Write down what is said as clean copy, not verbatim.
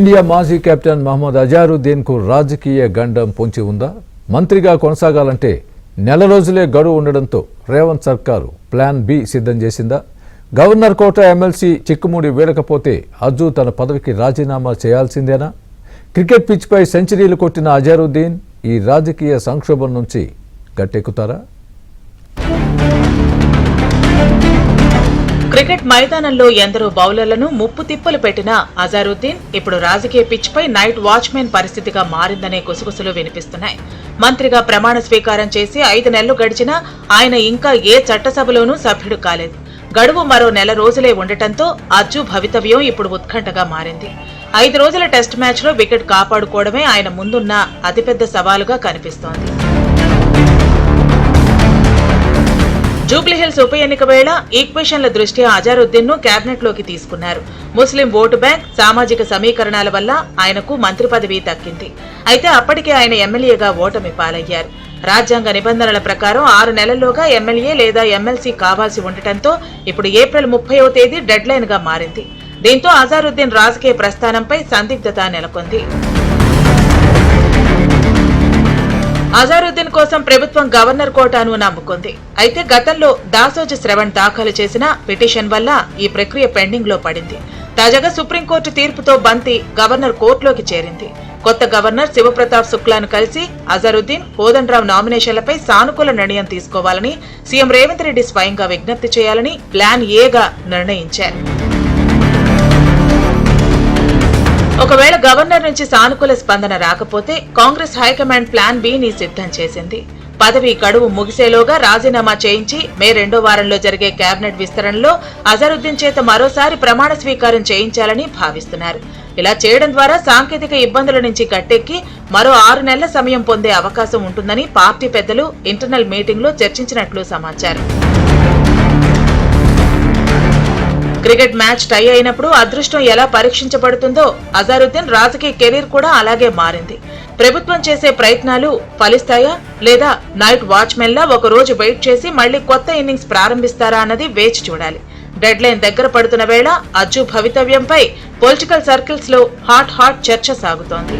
India మాజీ captain Mohammed Azharuddin కు రాజకీయ గండం పొంచి ఉందా? మంత్రిగా కొనసాగాలంటే నెల రోజులే గడువు ఉండడంతో రేవంత్ సర్కారు ప్లాన్ బి సిద్ధం చేసిందా? గవర్నర్ కోట ఎమ్మెల్సీ చిక్కుముడి వీడకపోతే అజ్జు తన పదవికి రాజీనామా చేయాల్సిందేనా? క్రికెట్ పిచ్పై సెంచరీలు కొట్టిన అజారుద్దీన్ ఈ రాజకీయ సంక్షోభం నుంచి గట్టెక్కుతారా? క్రికెట్ మైదానంలో ఎందరో బౌలర్లను ముప్పు తిప్పలు పెట్టిన అజారుద్దీన్ ఇప్పుడు రాజకీయ పిచ్పై నైట్ వాచ్మెన్ పరిస్థితిగా మారిందనే గుసగుసలు వినిపిస్తున్నాయి. మంత్రిగా ప్రమాణ స్వీకారం చేసి 5 నెలలు గడిచినా ఆయన ఇంకా ఏ చట్టసభలోనూ సభ్యుడు కాలేదు. గడువు మరో నెల రోజులే ఉండటంతో అజ్జు భవితవ్యం ఇప్పుడు ఉత్కంఠగా మారింది. 5 రోజుల టెస్ట్ మ్యాచ్ లో వికెట్ కాపాడుకోవడమే ఆయన ముందున్న అతిపెద్ద సవాలుగా కనిపిస్తోంది. జూబ్లీహిల్స్ ఉప ఎన్నిక వేళ ఈక్వేషన్ల దృష్ట్యా అజారుద్దీన్ ను కేబినెట్ లోకి తీసుకున్నారు. ముస్లిం ఓటు బ్యాంక్, సామాజిక సమీకరణాల వల్ల ఆయనకు మంత్రి పదవి దక్కింది. అయితే అప్పటికే ఆయన ఎమ్మెల్యేగా ఓటమి పాలయ్యారు. రాజ్యాంగ నిబంధనల ప్రకారం 6 నెలల్లోగా ఎమ్మెల్యే లేదా ఎమ్మెల్సీ కావాల్సి ఉండటంతో ఇప్పుడు ఏప్రిల్ 30వ తేదీ డెడ్ లైన్ గా మారింది. దీంతో అజారుద్దీన్ రాజకీయ ప్రస్థానంపై సందిగ్ధత నెలకొంది. అజారుద్దీన్ కోసం ప్రభుత్వం గవర్నర్ కోటాను నమ్ముకుంది. అయితే గతంలో దాసోజు శ్రవణ్ దాఖలు చేసిన పిటిషన్ వల్ల ఈ ప్రక్రియ పెండింగ్ లో పడింది. తాజాగా సుప్రీంకోర్టు తీర్పుతో బంతి గవర్నర్ కోర్టులోకి చేరింది. కొత్త గవర్నర్ శివప్రతాప్ శుక్లాను కలిసి అజారుద్దీన్, కోదండరావు నామినేషన్లపై సానుకూల నిర్ణయం తీసుకోవాలని సీఎం రేవంత్ రెడ్డి స్వయంగా విజ్ఞప్తి చేయాలని ప్లాన్ ఏగా నిర్ణయించారు. ఒకవేళ గవర్నర్ నుంచి సానుకూల స్పందన రాకపోతే కాంగ్రెస్ హైకమాండ్ ప్లాన్ బి ని సిద్ధం చేసింది. పదవి గడువు ముగిసేలోగా రాజీనామా చేయించి మే 2వ వారంలో జరిగే కేబినెట్ విస్తరణలో అజారుద్దీన్ చేత మరోసారి ప్రమాణ స్వీకారం చేయించాలని భావిస్తున్నారు. ఇలా చేయడం ద్వారా సాంకేతిక ఇబ్బందుల నుంచి గట్టెక్కి మరో 6 నెలల సమయం పొందే అవకాశం ఉంటుందని పార్టీ పెద్దలు ఇంటర్నల్ మీటింగ్ లో చర్చించినట్లు సమాచారం. క్రికెట్ మ్యాచ్ టై అయినప్పుడు అదృష్టం ఎలా పరీక్షించబడుతుందో అజారుద్దీన్ రాజకీయ కెరీర్ కూడా అలాగే మారింది. ప్రభుత్వం చేసే ప్రయత్నాలు ఫలిస్తాయా లేదా నైట్ వాచ్మెన్లా ఒక రోజు వెయిట్ చేసి మళ్లీ కొత్త ఇన్నింగ్స్ ప్రారంభిస్తారా అన్నది వేచి చూడాలి. డెడ్ లైన్ దగ్గర పడుతున్న వేళ అజ్జు భవితవ్యంపై పొలిటికల్ సర్కిల్స్ లో హాట్ చర్చ సాగుతోంది.